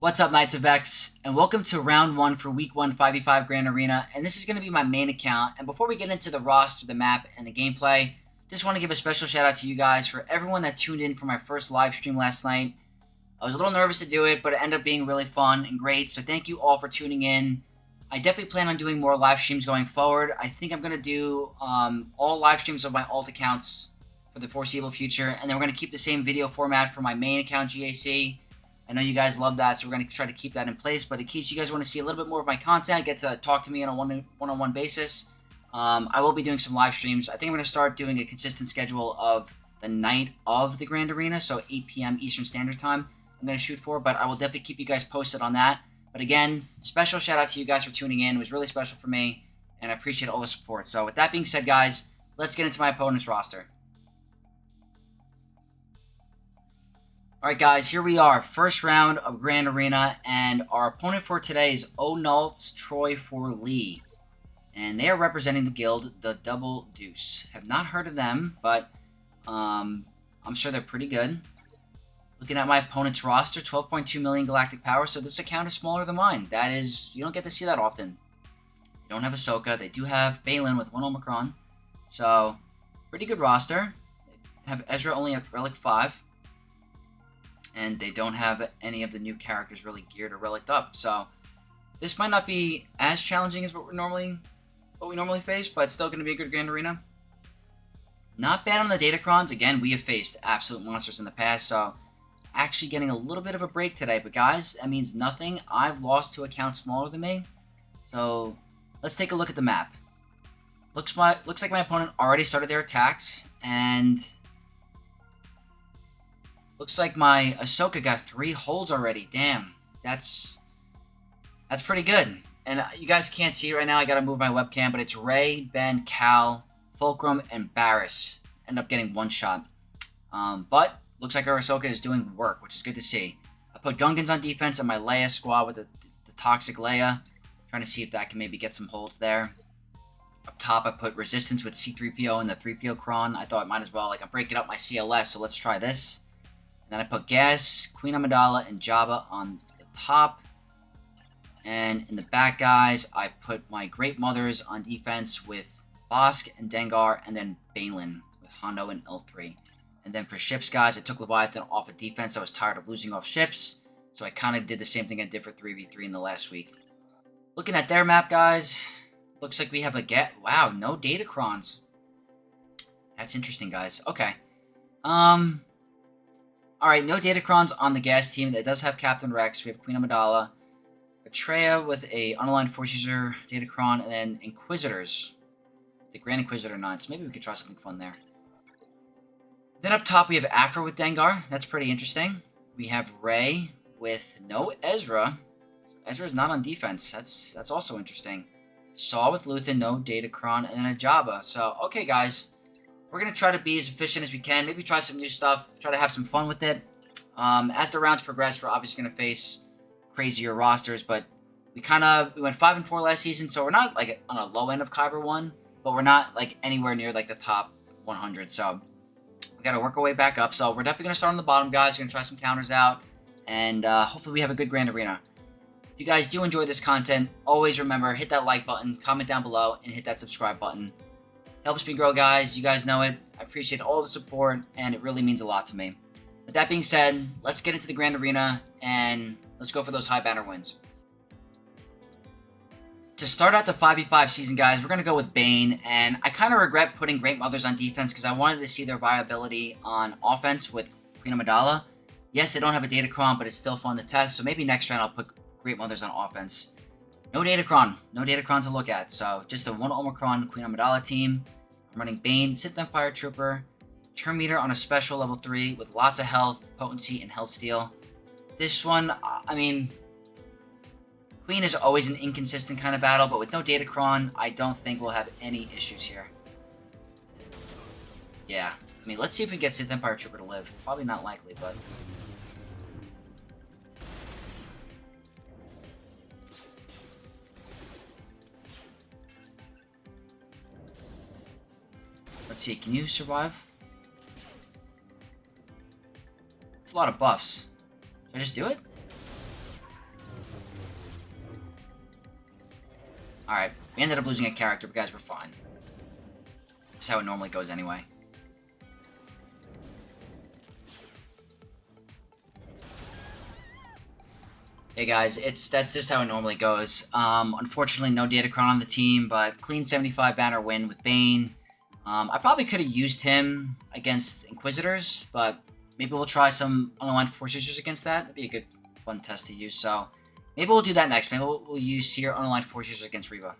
What's up, Knights of X, and welcome to round 1 for week 1 5v5 Grand Arena, and this is going to be my main account. And before we get into the roster, the map, and the gameplay, just want to give a special shout out to you guys for everyone that tuned in for my first live stream last night. I was a little nervous to do it, but it ended up being really fun and great, so thank you all for tuning in. I definitely plan on doing more live streams going forward. I think I'm going to do all live streams of my alt accounts for the foreseeable future, and then we're going to keep the same video format for my main account, GAC. I know you guys love that, so we're going to try to keep that in place. But in case you guys want to see a little bit more of my content, get to talk to me on a one-on-one basis, I will be doing some live streams. I think I'm going to start doing a consistent schedule of the night of the Grand Arena, so 8 p.m. Eastern Standard Time I'm going to shoot for, but I will definitely keep you guys posted on that. But again, special shout out to you guys for tuning in. It was really special for me, and I appreciate all the support. So with that being said, guys, let's get into my opponent's roster. Alright guys, here we are, first round of Grand Arena, and our opponent for today is O'Nult's Troy for Lee. And they are representing the guild, the Double Deuce. Have not heard of them, but I'm sure they're pretty good. Looking at my opponent's roster, 12.2 million galactic power, so this account is smaller than mine. That is, you don't get to see that often. They don't have Ahsoka, they do have Bane with 1 Omicron, so pretty good roster. They have Ezra only at Relic 5. And they don't have any of the new characters really geared or reliced up. So this might not be as challenging as what we normally face, but it's still going to be a good Grand Arena. Not bad on the Datacrons. Again, we have faced absolute monsters in the past, so actually getting a little bit of a break today. But guys, that means nothing. I've lost to accounts smaller than me. So let's take a look at the map. Looks like my opponent already started their attacks, and looks like my Ahsoka got 3 holds already. Damn, that's pretty good. And you guys can't see right now. I gotta move my webcam, but it's Rey, Ben, Cal, Fulcrum, and Barriss end up getting 1 shot. But looks like our Ahsoka is doing work, which is good to see. I put Gungans on defense and my Leia squad with the toxic Leia, trying to see if that can maybe get some holds there. Up top, I put Resistance with C-3PO and the 3PO Kron. I thought might as well, like, I'm breaking up my CLS, so let's try this. Then I put Gas, Queen Amidala, and Jabba on the top. And in the back, guys, I put my Great Mothers on defense with Bosk and Dengar, and then Bane with Hondo and L3. And then for ships, guys, I took Leviathan off of defense. I was tired of losing off ships, so I kind of did the same thing I did for 3v3 in the last week. Looking at their map, guys, looks like we have a wow, no Datacrons. That's interesting, guys. Okay. Alright, no Datacrons on the gas team. That does have Captain Rex. We have Queen Amidala. A Traya with a unaligned Force User Datacron. And then Inquisitors. The Grand Inquisitor 9. So maybe we could try something fun there. Then up top we have Aphra with Dengar. That's pretty interesting. We have Rey with no Ezra. Ezra's not on defense. That's also interesting. Saw with Luthen, no Datacron. And then a Jabba. So, okay guys. We're going to try to be as efficient as we can. Maybe try some new stuff. Try to have some fun with it. As the rounds progress, we're obviously going to face crazier rosters. But we went 5-4 last season. So we're not like on a low end of Kyber 1. But we're not like anywhere near like the top 100. So we got to work our way back up. So we're definitely going to start on the bottom, guys. We're going to try some counters out. And hopefully we have a good Grand Arena. If you guys do enjoy this content, always remember, hit that like button, comment down below, and hit that subscribe button. Helps me grow, guys. You guys know it. I appreciate all the support, and it really means a lot to me. With that being said, let's get into the Grand Arena, and let's go for those high banner wins. To start out the 5v5 season, guys, we're going to go with Bane, and I kind of regret putting Great Mothers on defense because I wanted to see their viability on offense with Queen Amidala. Yes, they don't have a Datacron, but it's still fun to test, so maybe next round I'll put Great Mothers on offense. No Datacron. No Datacron to look at. So, just a 1 Omicron Queen Amidala team. I'm running Bane, Sith Empire Trooper, Turn Meter on a special level 3 with lots of health, potency, and health steal. This one, I mean, Queen is always an inconsistent kind of battle, but with no Datacron, I don't think we'll have any issues here. Yeah. I mean, let's see if we can get Sith Empire Trooper to live. Probably not likely, but let's see, can you survive? It's a lot of buffs. Should I just do it? Alright, we ended up losing a character, but guys, we're fine. That's how it normally goes anyway. Hey guys, that's just how it normally goes. Unfortunately, no Datacron on the team, but clean 75 banner win with Bane. I probably could have used him against Inquisitors, but maybe we'll try some unaligned Force Users against that. That'd be a good, fun test to use, so maybe we'll do that next. Maybe we'll use Seer unaligned Force Users against Reva.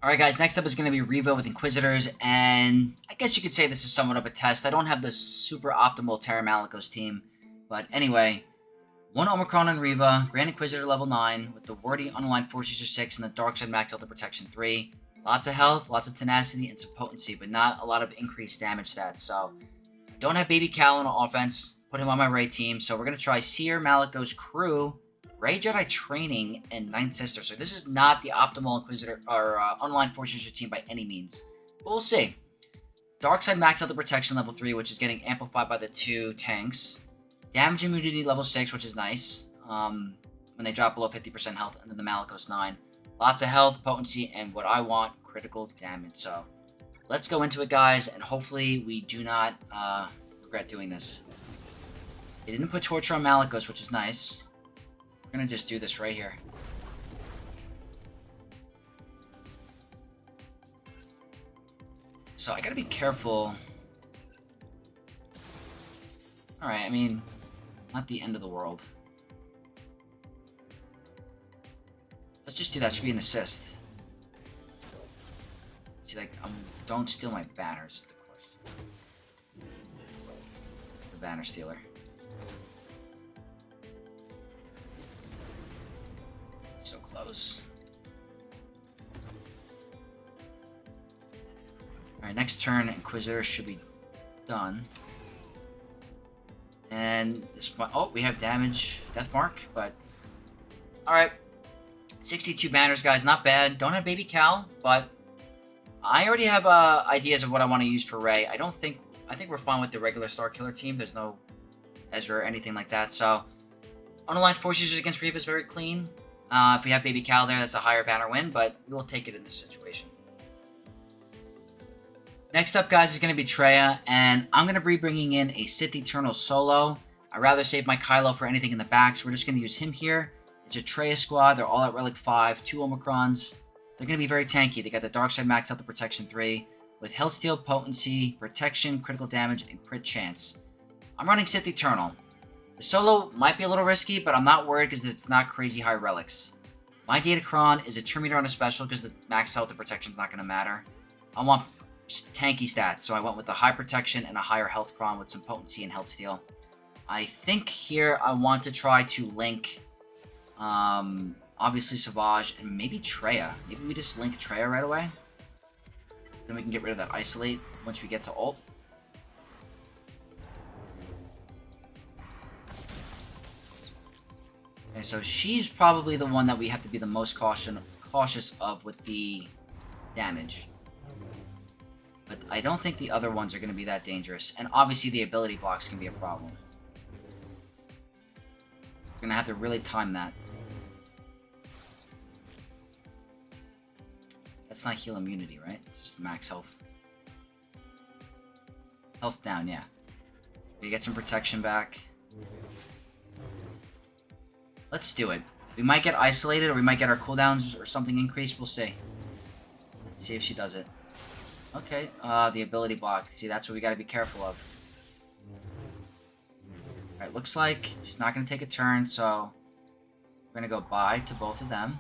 Alright guys, next up is going to be Reva with Inquisitors, and I guess you could say this is somewhat of a test. I don't have the super optimal Terra Malicos team, but anyway... 1 Omicron on Reva, Grand Inquisitor level 9, with the Wordy Unaligned Force User 6 and the Dark Side Max Delta Protection 3. Lots of health, lots of tenacity, and some potency, but not a lot of increased damage stats. So, don't have Baby Cal on offense, put him on my Rey team. So we're going to try Seer, Malicos, Crew, Rey Jedi Training, and Ninth Sister. So this is not the optimal Inquisitor or Unaligned Force User team by any means. But we'll see. Dark Side Max Delta Protection level 3, which is getting amplified by the 2 tanks. Damage immunity level 6, which is nice, when they drop below 50% health, and then the Malicos 9. Lots of health, potency, and what I want, critical damage. So, let's go into it, guys, and hopefully we do not regret doing this. They didn't put Torture on Malicos, which is nice. We're going to just do this right here. So, I gotta be careful. Alright, I mean... not the end of the world. Let's just do that. Should be an assist. See, like, don't steal my banners is the question. It's the banner stealer. So close. Alright, next turn, Inquisitor should be done. And this one, oh, we have damage, death mark, but alright. 62 banners, guys, not bad. Don't have Baby Cal, but I already have ideas of what I want to use for Rey. I think we're fine with the regular Starkiller team. There's no Ezra or anything like that. So, unaligned Force Users against Reva is very clean. If we have Baby Cal there, that's a higher banner win, but we will take it in this situation. Next up, guys, is going to be Traya, and I'm going to be bringing in a Sith Eternal solo. I'd rather save my Kylo for anything in the back, so we're just going to use him here. It's a Traya squad. They're all at Relic 5, 2 Omicrons. They're going to be very tanky. They got the Dark Side Max out the Protection 3, with Health Steal, Potency, Protection, Critical Damage, and Crit Chance. I'm running Sith Eternal. The solo might be a little risky, but I'm not worried because it's not crazy high relics. My Datacron is a turn meter on a special because the max health and protection is not going to matter. I want tanky stats, so I went with the high protection and a higher health cron with some potency and health steal. I think here I want to try to link, obviously SWGOH and maybe Traya. Maybe we just link Traya right away. Then we can get rid of that isolate once we get to ult. Okay, so she's probably the one that we have to be the most cautious of with the damage. But I don't think the other ones are going to be that dangerous. And obviously the ability blocks can be a problem. We're going to have to really time that. That's not heal immunity, right? It's just max health. Health down, yeah. We get some protection back. Let's do it. We might get isolated, or we might get our cooldowns or something increased. We'll see. Let's see if she does it. Okay, the ability block. See, that's what we gotta be careful of. Alright, looks like she's not gonna take a turn, so we're gonna go bye to both of them.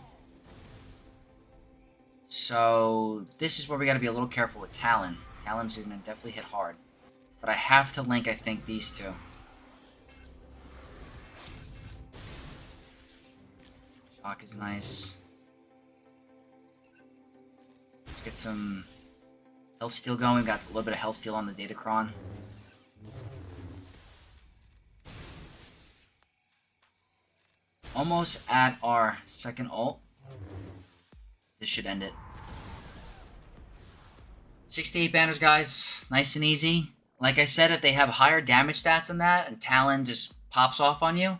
So, this is where we gotta be a little careful with Talon. Talon's gonna definitely hit hard. But I have to link, I think, these two. Shock is nice. Let's get some health steal going. We've got a little bit of health steal on the Datacron. Almost at our second ult. This should end it. 68 banners, guys. Nice and easy. Like I said, if they have higher damage stats than that, and Talon just pops off on you,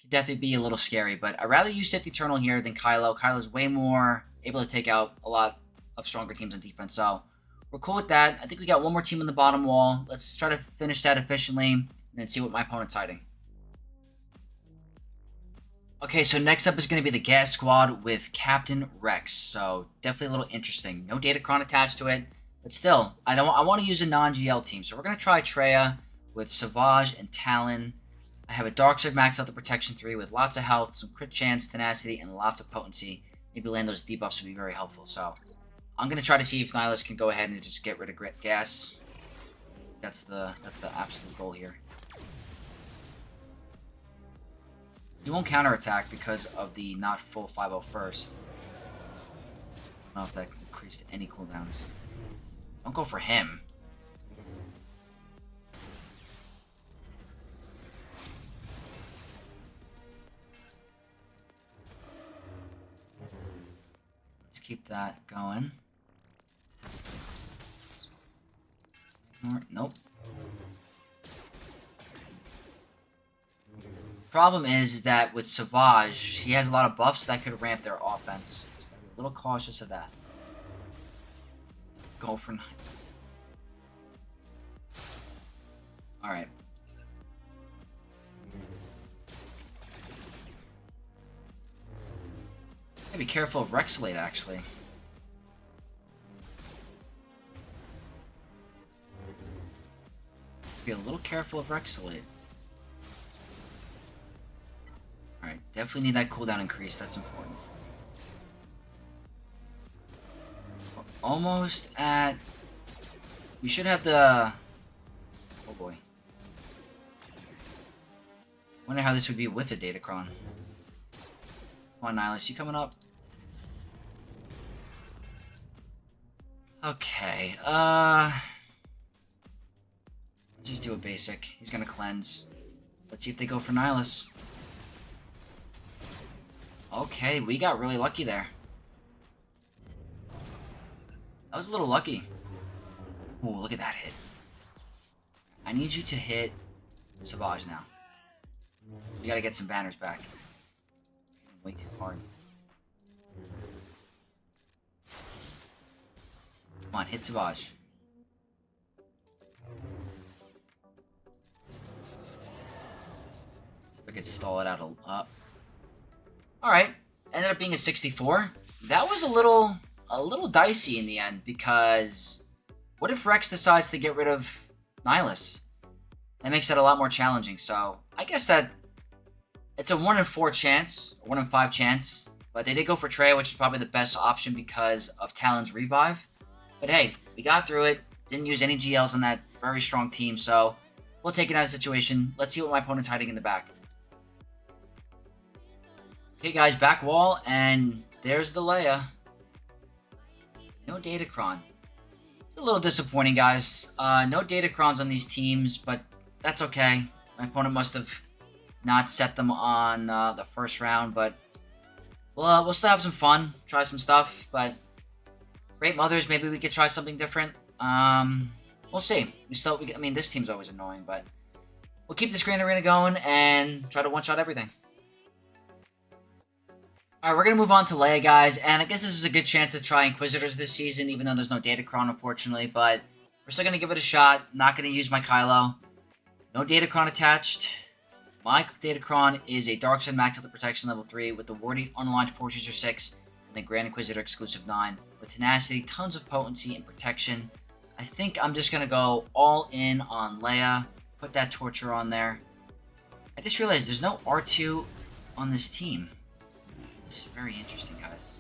could definitely be a little scary. But I'd rather use Sith Eternal here than Kylo. Kylo's way more able to take out a lot of stronger teams on defense. So we're cool with that. I think we got one more team on the bottom wall. Let's try to finish that efficiently and then see what my opponent's hiding. Okay, so next up is going to be the gas squad with Captain Rex. So definitely a little interesting. No Datacron attached to it, but still, I want to use a non-GL team. So we're going to try Traya with Savage and Talon. I have a Darkseid max out the Protection 3 with lots of health, some crit chance, tenacity, and lots of potency. Maybe land those debuffs would be very helpful. So I'm going to try to see if Nihilus can go ahead and just get rid of gas. That's the absolute goal here. He won't counterattack because of the not full 501st. I don't know if that increased any cooldowns. Don't go for him. Let's keep that going. Nope. Problem is that with Savage, he has a lot of buffs that could ramp their offense. So be a little cautious of that. Go for 9. Alright. Gotta be careful of Rexolate, actually. Be a little careful of Rexolate. Alright, definitely need that cooldown increase, that's important. We're almost at... We should have the... Oh boy. Wonder how this would be with a Datacron. Come on, Nihilus, you coming up? Okay, let's just do a basic. He's gonna cleanse. Let's see if they go for Nihilus. Okay, we got really lucky there. That was a little lucky. Ooh, look at that hit. I need you to hit Savage now. We gotta get some banners back. Way too hard. Come on, hit Savage. See if I could stall it out up. Alright, ended up being a 64. That was a little dicey in the end, because what if Rex decides to get rid of Nihilus? That makes that a lot more challenging, so I guess that it's a 1 in 4 chance, 1 in 5 chance, but they did go for Traya, which is probably the best option because of Talon's revive. But hey, we got through it, didn't use any GLs on that very strong team, so we'll take it out of the situation. Let's see what my opponent's hiding in the back. Okay guys, back wall, and there's the Leia. No Datacron. It's a little disappointing, guys. No Datacrons on these teams, but that's okay. My opponent must have not set them on the first round, but we'll still have some fun, try some stuff, but Great Mothers, maybe we could try something different. We'll see. I mean, this team's always annoying, but we'll keep this Grand Arena going and try to one-shot everything. Alright, we're going to move on to Leia, guys, and I guess this is a good chance to try Inquisitors this season, even though there's no Datacron, unfortunately, but we're still going to give it a shot. Not going to use my Kylo. No Datacron attached. My Datacron is a Darkseid max at the Protection level 3 with the Wardy unaligned Force User 6 and the Grand Inquisitor exclusive 9 with Tenacity, tons of potency and protection. I think I'm just going to go all in on Leia. Put that Torture on there. I just realized there's no R2 on this team. This is very interesting, guys.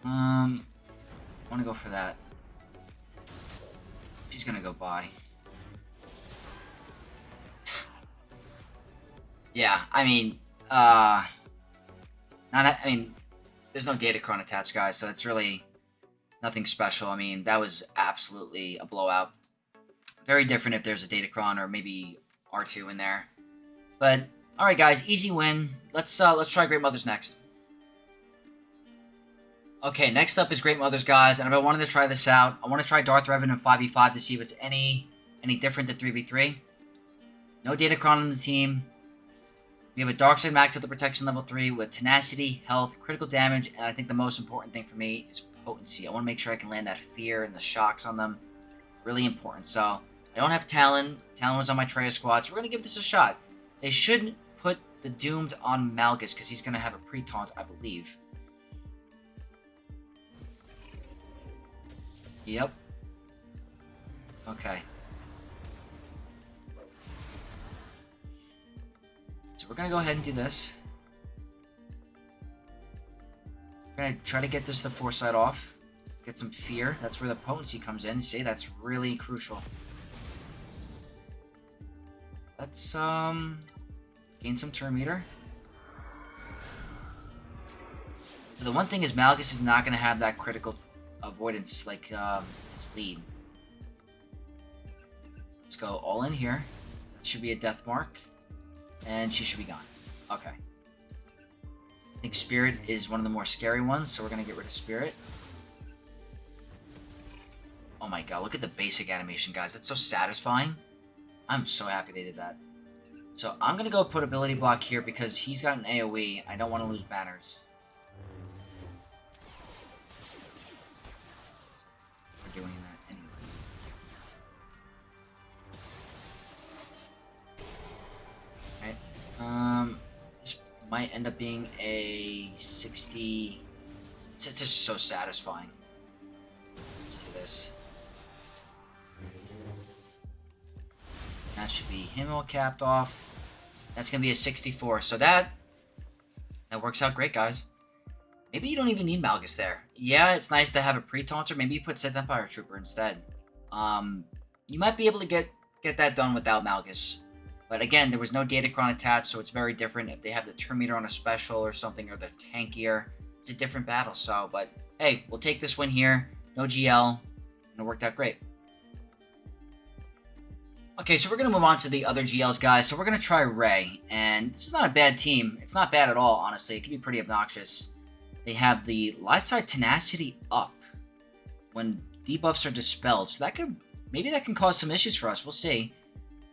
I want to go for that. She's gonna go by. Yeah, I mean, there's no Datacron attached, guys, so it's really nothing special. I mean, that was absolutely a blowout. Very different if there's a Datacron or maybe R2 in there. But all right, guys, easy win. Let's try Great Mothers next. Okay, next up is Great Mothers, guys, and I've been wanting to try this out. I want to try Darth Revan in 5v5 to see if it's any any different than 3v3. No Datacron on the team. We have a Darkseid max at the protection level 3 with tenacity, health, critical damage, and I think the most important thing for me is potency. I want to make sure I can land that fear and the shocks on them. Really important. So, I don't have Talon. Talon was on my Traya squad, so we're going to give this a shot. They should put the Doomed on Malgus, because he's going to have a pre-taunt, I believe. Yep. Okay. So we're going to go ahead and do this. We're going to try to get this to Foresight off. Get some fear. That's where the potency comes in. See, that's really crucial. Let's, gain some turn meter. So the one thing is Malgus is not going to have that critical avoidance like, his lead. Let's go all in here. That should be a death mark. And she should be gone. Okay. I think Spirit is one of the more scary ones, so we're going to get rid of Spirit. Oh my god, look at the basic animation, guys. That's so satisfying. I'm so happy they did that. So I'm going to go put ability block here because he's got an AoE. I don't want to lose banners. We're doing that anyway. Alright. This might end up being a 60... It's just so satisfying. Let's do this. That should be him all capped off. That's going to be a 64. So that works out great, guys. Maybe you don't even need Malgus there. Yeah, it's nice to have a pre-taunter. Maybe you put Sith Empire Trooper instead. You might be able to get that done without Malgus. But again, there was no Datacron attached, so it's very different. If they have the turn meter on a special or something, or they're tankier, it's a different battle. So, but hey, we'll take this win here. No GL, and it worked out great. Okay, so we're going to move on to the other GLs, guys. So we're going to try Rey, and this is not a bad team. It's not bad at all, honestly. It can be pretty obnoxious. They have the light side tenacity up when debuffs are dispelled, so that could maybe that can cause some issues for us. We'll see.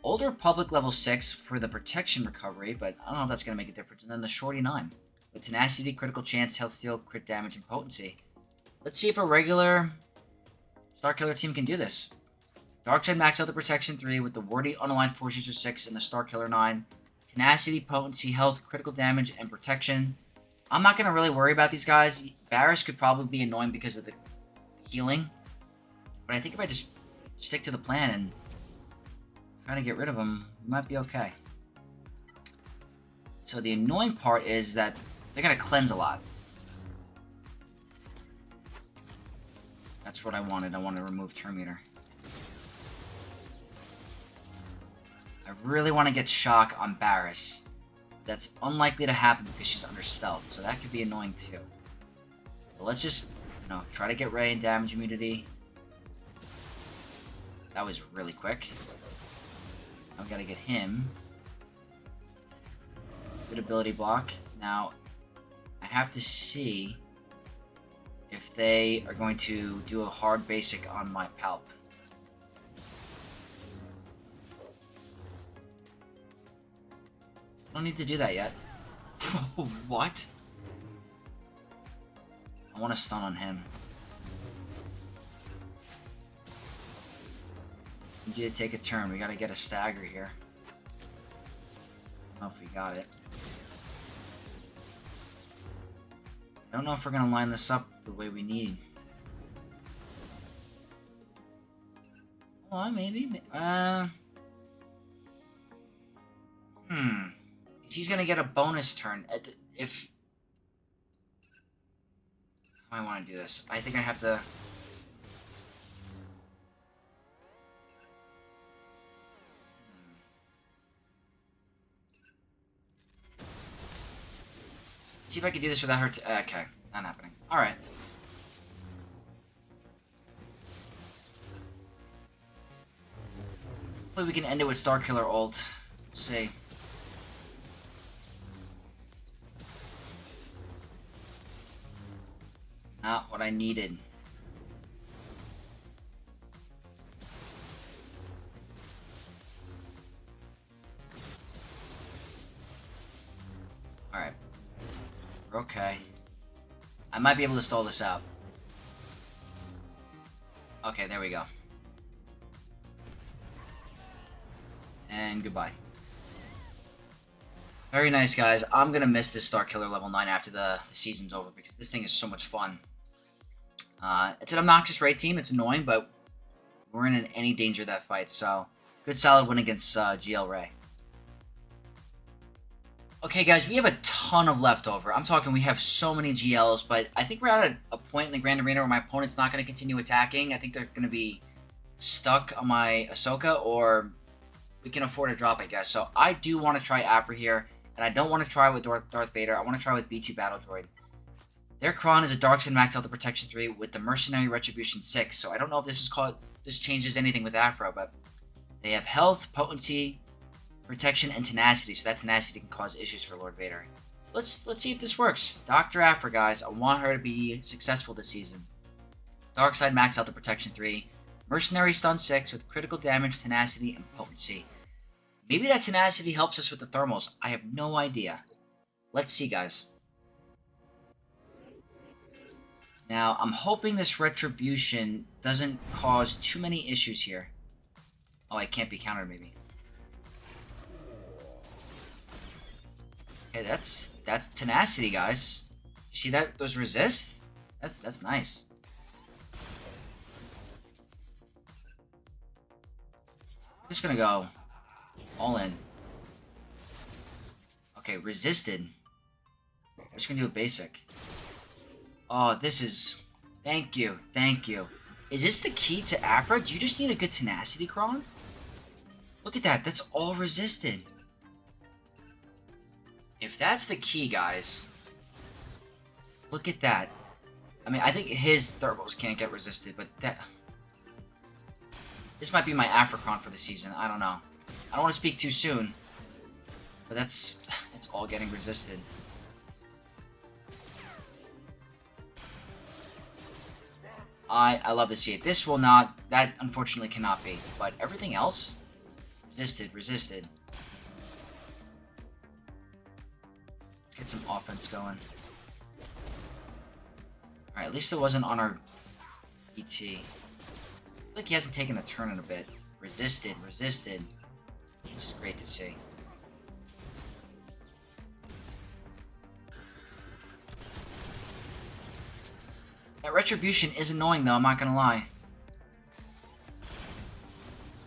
Old Republic level 6 for the protection recovery, but I don't know if that's going to make a difference. And then the Shorty 9 with tenacity, critical chance, health steal, crit damage, and potency. Let's see if a regular Starkiller team can do this. Darkseid max out the protection 3 with the Wordy unaligned force user 6 and the Starkiller 9. Tenacity, potency, health, critical damage, and protection. I'm not going to really worry about these guys. Barris could probably be annoying because of the healing. But I think if I just stick to the plan and try to get rid of them, we might be okay. So the annoying part is that they're going to cleanse a lot. That's what I wanted. I want to remove turn meter. I really want to get shock on Barris. That's unlikely to happen because she's under stealth, so that could be annoying too. But let's just, try to get Rey and damage immunity. That was really quick. I've got to get him. Good ability block. Now, I have to see if they are going to do a hard basic on my Palp. I don't need to do that yet. What? I want to stun on him. Need you to take a turn. We gotta get a stagger here. I don't know if we got it. I don't know if we're gonna line this up the way we need. Hold on, maybe. He's gonna get a bonus turn. If I want to do this, I think I have to. See if I can do this without her. Okay, not happening. All right. Hopefully we can end it with Starkiller ult. Let's see. Not what I needed. Okay. I might be able to stall this out. Okay, there we go. And goodbye. Very nice, guys. I'm going to miss this Starkiller level 9 after the season's over because this thing is so much fun. It's an obnoxious raid team. It's annoying, but we weren't in any danger of that fight. So, good solid win against GL Ray. Okay, guys, we have a ton of leftover. I'm talking we have so many GLs, but I think we're at a point in the Grand Arena where my opponent's not going to continue attacking. I think they're going to be stuck on my Ahsoka, or we can afford a drop, I guess. So I do want to try Aphra here, and I don't want to try with Darth Vader. I want to try with B2 Battle Droid. Their Kron is a Dark Side Max Health Protection 3 with the Mercenary Retribution 6, so I don't know if this changes anything with Aphra, but they have Health, Potency, Protection, and Tenacity, so that Tenacity can cause issues for Lord Vader. So let's see if this works. Dr. Aphra, guys, I want her to be successful this season. Dark Side Max Health Protection 3, Mercenary Stun 6 with Critical Damage, Tenacity, and Potency. Maybe that Tenacity helps us with the thermals. I have no idea. Let's see, guys. Now, I'm hoping this Retribution doesn't cause too many issues here. Oh, I can't be countered, maybe. Okay, that's Tenacity, guys. You see that? Those resists? That's nice. I'm just gonna go all in. Okay, resisted. I'm just gonna do a basic. Oh, this is... Thank you. Thank you. Is this the key to Aphra? Do you just need a good Tenacity Kron? Look at that. That's all resisted. If that's the key, guys... Look at that. I mean, I think his thermals can't get resisted, but that... This might be my Aphra Kron for the season. I don't know. I don't want to speak too soon. But that's... It's all getting resisted. I love to see it. This will not... That, unfortunately, cannot be. But everything else? Resisted. Let's get some offense going. Alright, at least it wasn't on our ET. I feel like he hasn't taken a turn in a bit. Resisted. This is great to see. That Retribution is annoying, though, I'm not gonna lie.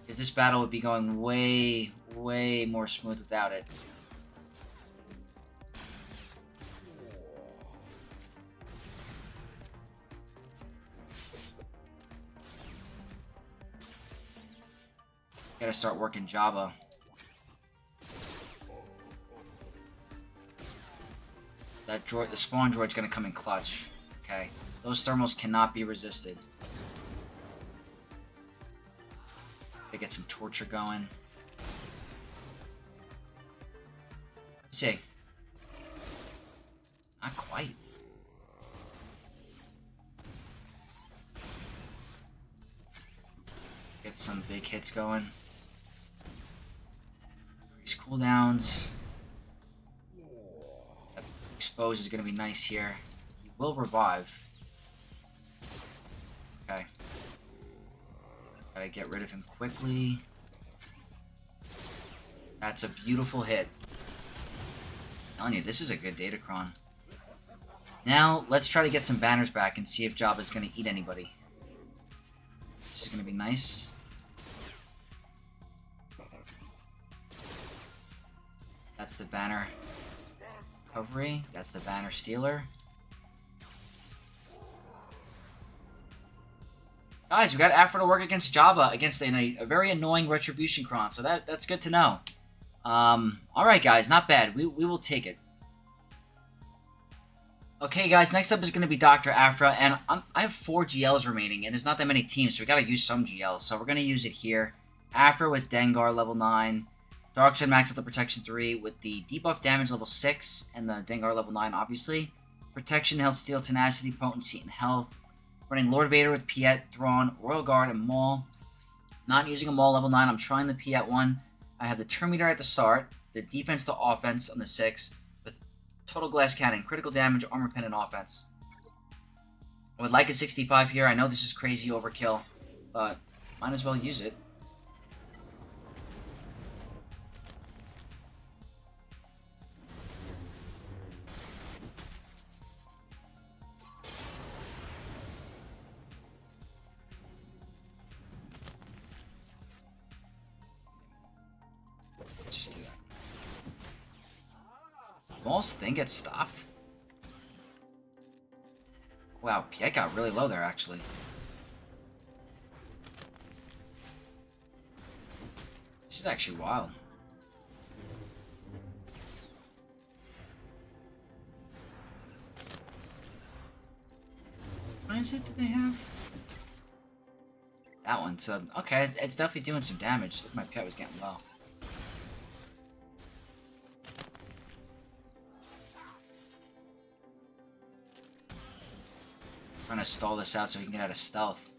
Because this battle would be going way, way more smooth without it. Gotta start working Jabba. That droid, the spawn droid's gonna come in clutch. Okay. Those thermals cannot be resisted. Gotta get some torture going. Let's see. Not quite. Get some big hits going. Increase cooldowns. That expose is gonna be nice here. He will revive. Okay. Gotta get rid of him quickly. That's a beautiful hit. I'm telling you, this is a good Datacron. Now, let's try to get some banners back and see if Jabba's gonna eat anybody. This is gonna be nice. That's the banner recovery. That's the banner stealer. Guys, we got Aphra to work against Jabba against a very annoying Retribution Kron, so that's good to know. Alright guys, not bad. We will take it. Okay guys, next up is going to be Dr. Aphra, and I have 4 GLs remaining, and there's not that many teams, so we gotta use some GLs, so we're going to use it here. Aphra with Dengar level 9, Dark Side Max Health Protection 3 with the debuff damage level 6, and the Dengar level 9 obviously. Protection, Health, Steal, Tenacity, Potency, and Health. Running Lord Vader with Piet, Thrawn, Royal Guard, and Maul. Not using a Maul level 9, I'm trying the Piet one. I have the Turn Meter at the start, the defense to offense on the 6, with Total glass cannon, critical damage, armor pen, and offense. I would like a 65 here. I know this is crazy overkill, but might as well use it. Let's just do that. Almost thing gets stopped. Wow, Piet got really low there, actually. This is actually wild. What is it that they have? That one, so, okay, it's definitely doing some damage. Look, my Piet was getting low. Trying to stall this out so we can get out of stealth.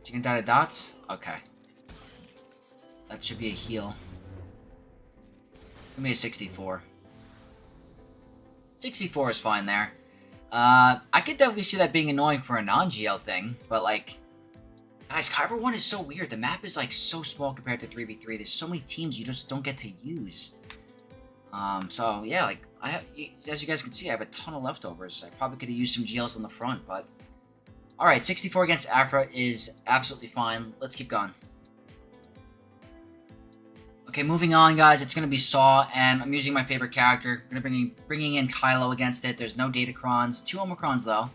So you can die to dots? Okay. That should be a heal. Give me a 64. 64 is fine there. I could definitely see that being annoying for a non-GL thing, but like... Guys, Kyber 1 is so weird. The map is like so small compared to 3v3. There's so many teams you just don't get to use. So yeah, like as you guys can see, I have a ton of leftovers. I probably could have used some GLs on the front, but alright, 64 against Aphra is absolutely fine. Let's keep going. Okay, moving on, guys. It's gonna be Saw, and I'm using my favorite character. I'm gonna bringing in Kylo against it. There's no Datacrons, 2 Omicrons though.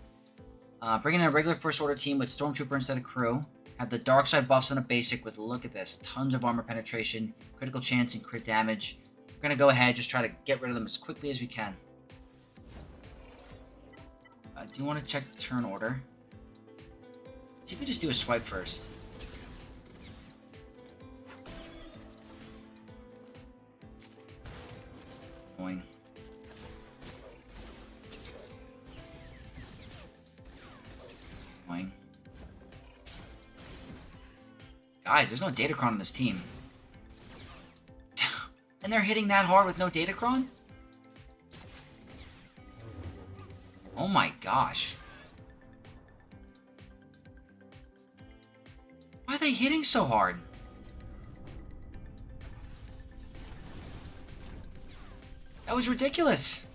Bringing in a regular First Order team with Stormtrooper instead of crew. Have the dark side buffs on a basic with, look at this, tons of armor penetration, critical chance, and crit damage. We're going to go ahead, just try to get rid of them as quickly as we can. Do you want to check the turn order? Let's see if we just do a swipe first. Boing. Boing. Guys, there's no Datacron on this team. And they're hitting that hard with no Datacron? Oh my gosh. Why are they hitting so hard? That was ridiculous.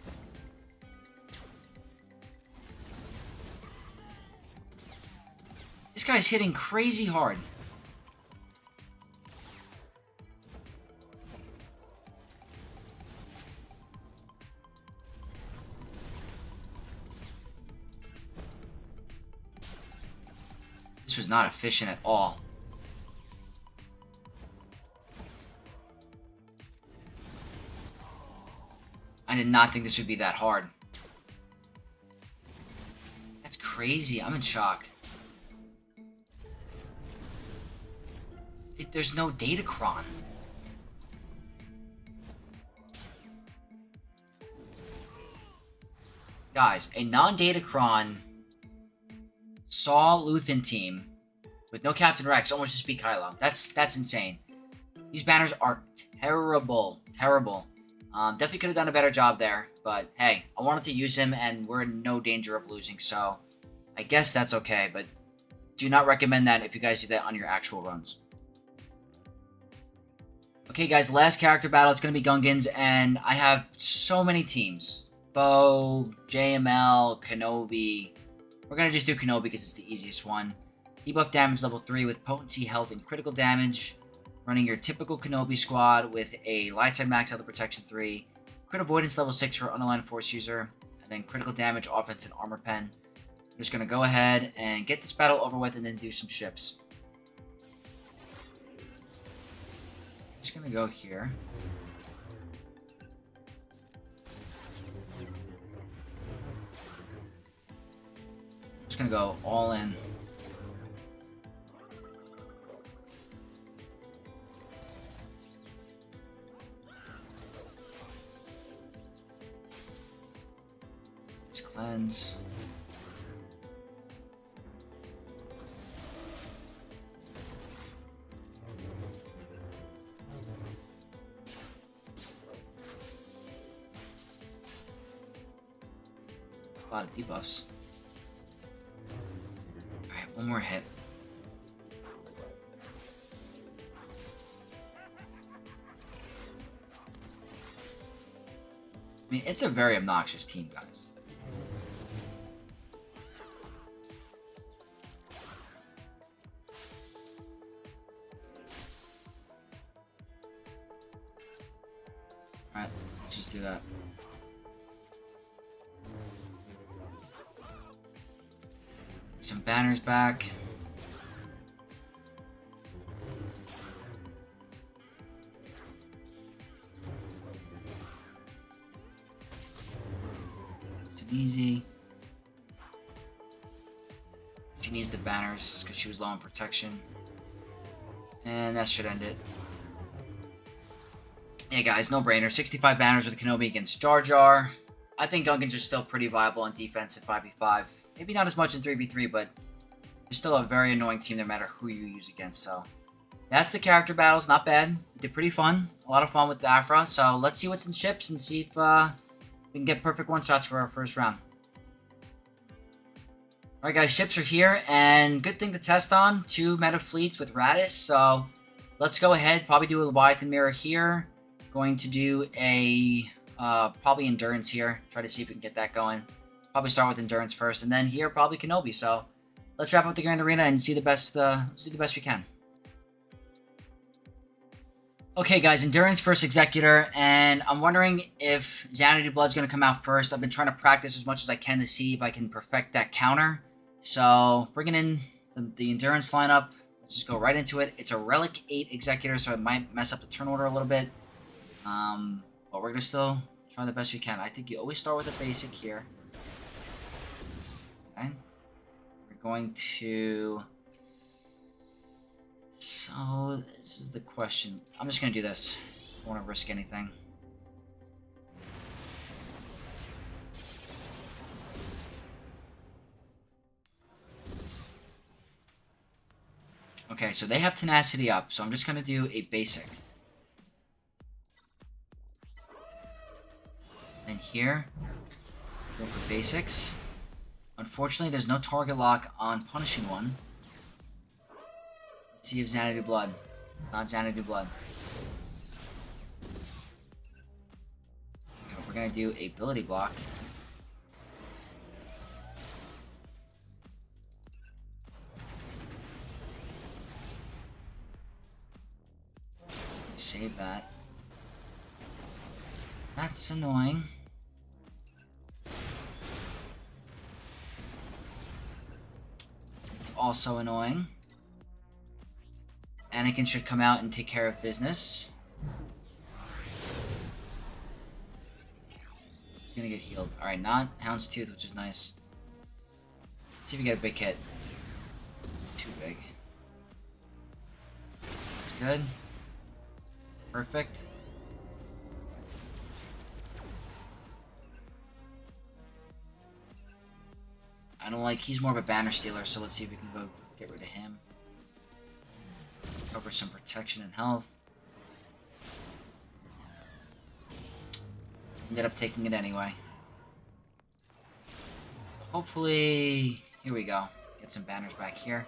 This guy's hitting crazy hard. This was not efficient at all. I did not think this would be that hard. That's crazy. I'm in shock. There's no Datacron. Guys, a non-Datacron Saw Luthen team with no Captain Rex almost just beat Kylo. That's insane. These banners are terrible. Terrible. Definitely could have done a better job there, but hey, I wanted to use him and we're in no danger of losing, so I guess that's okay, but do not recommend that if you guys do that on your actual runs. Okay guys, last character battle, it's going to be Gungans, and I have so many teams. Bo, JML, Kenobi. We're going to just do Kenobi because it's the easiest one. Debuff damage level 3 with potency, health, and critical damage. Running your typical Kenobi squad with a light side max out of protection 3. Crit avoidance level 6 for unaligned force user. And then critical damage, offense, and armor pen. I'm just going to go ahead and get this battle over with and then do some ships. Just going to go here. Just going to go all in. Let's cleanse. A lot of debuffs. Alright, one more hit. I mean, it's a very obnoxious team, guys. Alright, let's just do that. Some banners back. It's easy. She needs the banners because she was low on protection. And that should end it. Yeah, guys, no brainer. 65 banners with Kenobi against Jar Jar. I think Gungans are still pretty viable on defense at 5v5. Maybe not as much in 3v3, but they're still a very annoying team no matter who you use against. So that's the character battles. Not bad. They're pretty fun. A lot of fun with the Aphra. So let's see what's in ships and see if we can get perfect one-shots for our first round. Alright, guys, ships are here, and good thing to test on. 2 meta fleets with Raddus. So let's go ahead. Probably do a Leviathan mirror here. Going to do a probably endurance here. Try to see if we can get that going. Probably start with endurance first, and then here probably Kenobi. So let's wrap up the Grand Arena and see the best. Let's do the best we can. Okay, guys, endurance versus Executor, and I'm wondering if Xanadu Blood's going to come out first. I've been trying to practice as much as I can to see if I can perfect that counter. So bringing in the endurance lineup. Let's just go right into it. It's a Relic 8 Executor, so it might mess up the turn order a little bit. But we're going to still try the best we can. I think you always start with a basic here. Okay. We're going to... So, this is the question. I'm just going to do this. I don't want to risk anything. Okay, so they have Tenacity up, so I'm just going to do a basic. Then here, go for basics. Unfortunately, there's no target lock on Punishing One. Let's see if Xanadu Blood. It's not Xanadu Blood. Okay, we're going to do a ability block. Save that. That's annoying. It's also annoying. Anakin should come out and take care of business. He's gonna get healed. Alright, not Houndstooth, which is nice. Let's see if we get a big hit. Too big. That's good. Perfect. I don't like, he's more of a banner stealer, so let's see if we can go get rid of him. Cover some protection and health. Ended up taking it anyway. So hopefully, here we go. Get some banners back here.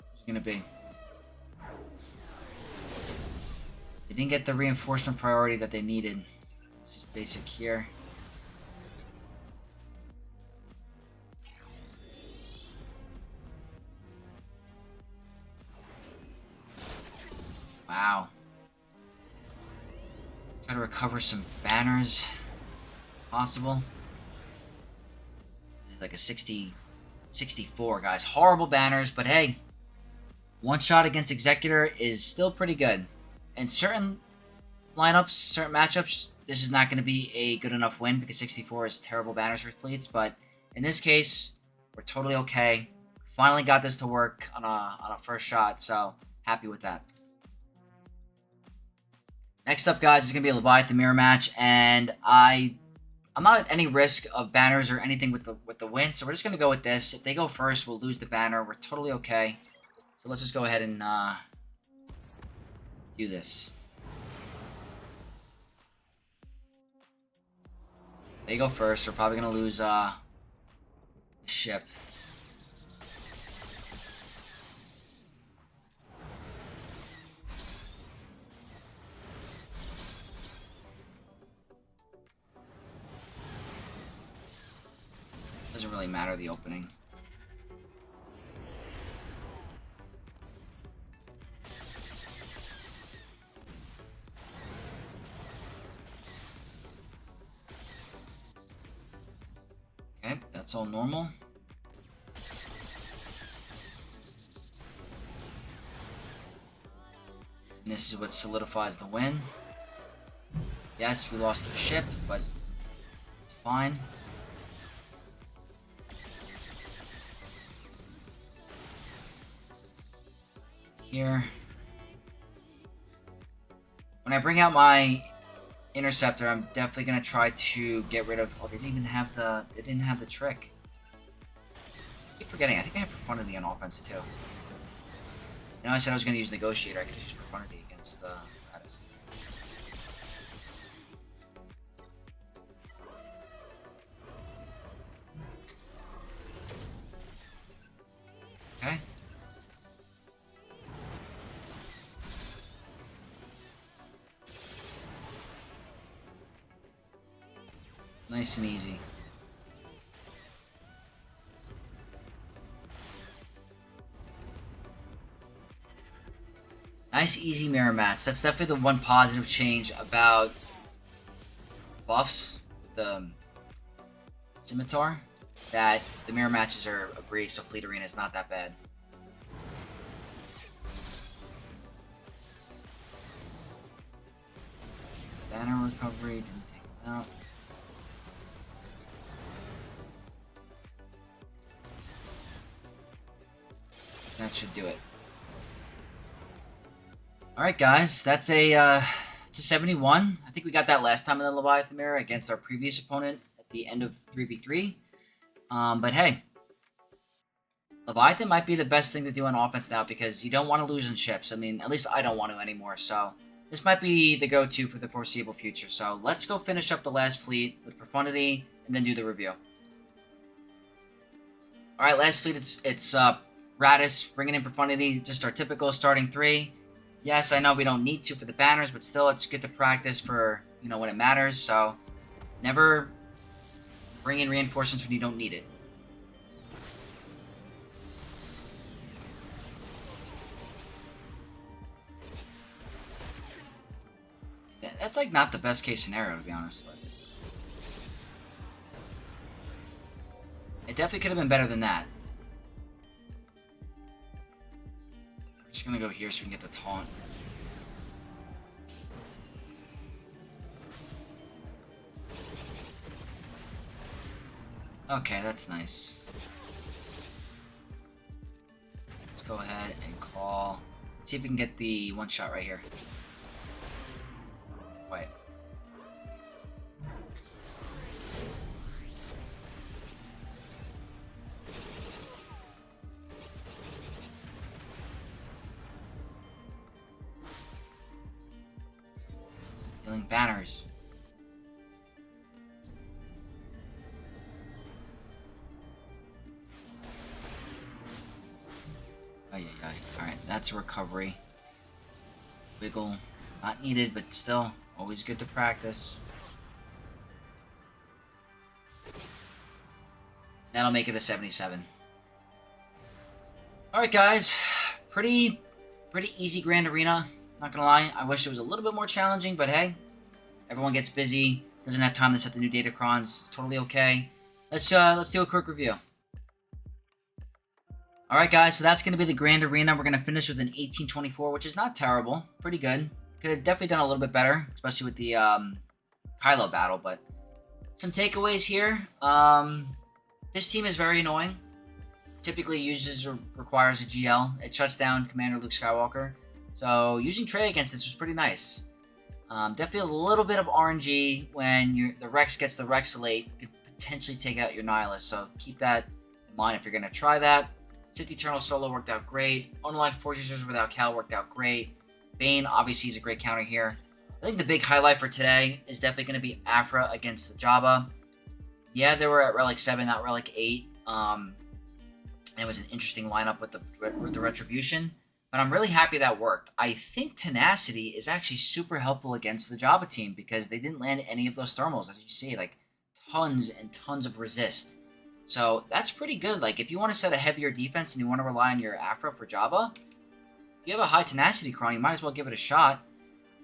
What's it gonna be? They didn't get the reinforcement priority that they needed. It's just basic here. Wow. Try to recover some banners. Possible. Like a 64, guys. Horrible banners, but hey. One shot against Executor is still pretty good. In certain lineups, certain matchups, this is not going to be a good enough win because 64 is terrible banners for fleets, but in this case, we're totally okay. Finally got this to work on a first shot, so happy with that. Next up, guys, is going to be a Leviathan mirror match, and I'm not at any risk of banners or anything with the win, so we're just going to go with this. If they go first, we'll lose the banner. We're totally okay. So let's just go ahead and do this. They go first. We're probably going to lose a ship. Doesn't really matter the opening. Okay, that's all normal. And this is what solidifies the win. Yes, we lost the ship, but it's fine. Here. When I bring out my interceptor, I'm definitely gonna try to get rid of. Oh, they didn't even have the. They didn't have the trick. I keep forgetting. I think I have Profundity on offense too. You know, I said I was gonna use Negotiator. I could just use Profundity against Raddus. Okay. Nice and easy. Nice easy mirror match. That's definitely the one positive change about buffs, the Scimitar, that the mirror matches are a breeze, so Fleet Arena is not that bad. Banner recovery, didn't take him out. That should do it. Alright guys, that's it's a 71. I think we got that last time in the Leviathan mirror against our previous opponent at the end of 3v3. But hey, Leviathan might be the best thing to do on offense now because you don't want to lose in ships. I mean, at least I don't want to anymore, so this might be the go-to for the foreseeable future. So let's go finish up the last fleet with Profundity and then do the review. Alright, last fleet, it's Raddus, bringing in Profundity, just our typical starting 3. Yes, I know we don't need to for the banners, but still, it's good to practice for, you know, when it matters. So, never bring in reinforcements when you don't need it. That's, like, not the best case scenario, to be honest. It definitely could have been better than that. Just gonna go here so we can get the taunt. Okay, that's nice. Let's go ahead and call. Let's see if we can get the one shot right here. Wait. Banners. Alright, that's a recovery. Wiggle. Not needed, but still, always good to practice. That'll make it a 77. Alright guys, pretty easy Grand Arena. Not gonna lie, I wish it was a little bit more challenging, but hey, everyone gets busy, doesn't have time to set the new datacrons. It's totally okay. Let's do a quick review. Alright guys, so that's going to be the Grand Arena. We're going to finish with an 1824, which is not terrible. Pretty good. Could have definitely done a little bit better, especially with the Kylo battle, but some takeaways here. This team is very annoying. Typically uses or requires a GL. It shuts down Commander Luke Skywalker. So using Traya against this was pretty nice. Definitely a little bit of RNG when the Rex gets the Rexalate. Could potentially take out your Nihilus, so keep that in mind if you're going to try that. Sith Eternal solo worked out great. Unaligned Force Users without Cal worked out great. Bane obviously is a great counter here. I think the big highlight for today is definitely going to be Aphra against the Jabba. Yeah, they were at Relic 7, not Relic 8. It was an interesting lineup with the Retribution. But I'm really happy that worked. I think Tenacity is actually super helpful against the Jabba team because they didn't land any of those thermals, as you see, like tons and tons of resist. So that's pretty good. Like if you want to set a heavier defense and you want to rely on your Aphra for Jabba, if you have a high Tenacity Cron, you might as well give it a shot.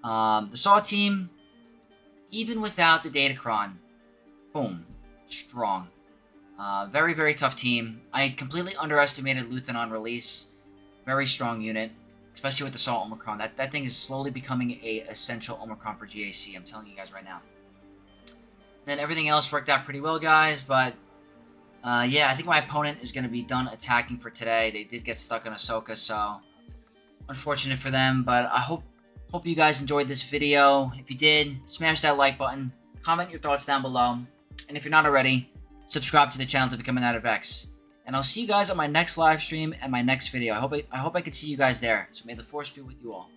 The Saw team, even without the Datacron, boom, strong. Very, very tough team. I completely underestimated Luthen on release. Very strong unit, especially with the Saw Omicron. That thing is slowly becoming a essential Omicron for GAC. I'm telling you guys right now. Then everything else worked out pretty well, guys. But yeah, I think my opponent is going to be done attacking for today. They did get stuck on Ahsoka, so unfortunate for them. But I hope you guys enjoyed this video. If you did, smash that like button. Comment your thoughts down below. And if you're not already, subscribe to the channel to become an Out of X. And I'll see you guys on my next live stream and my next video. I hope I could see you guys there. So may the Force be with you all.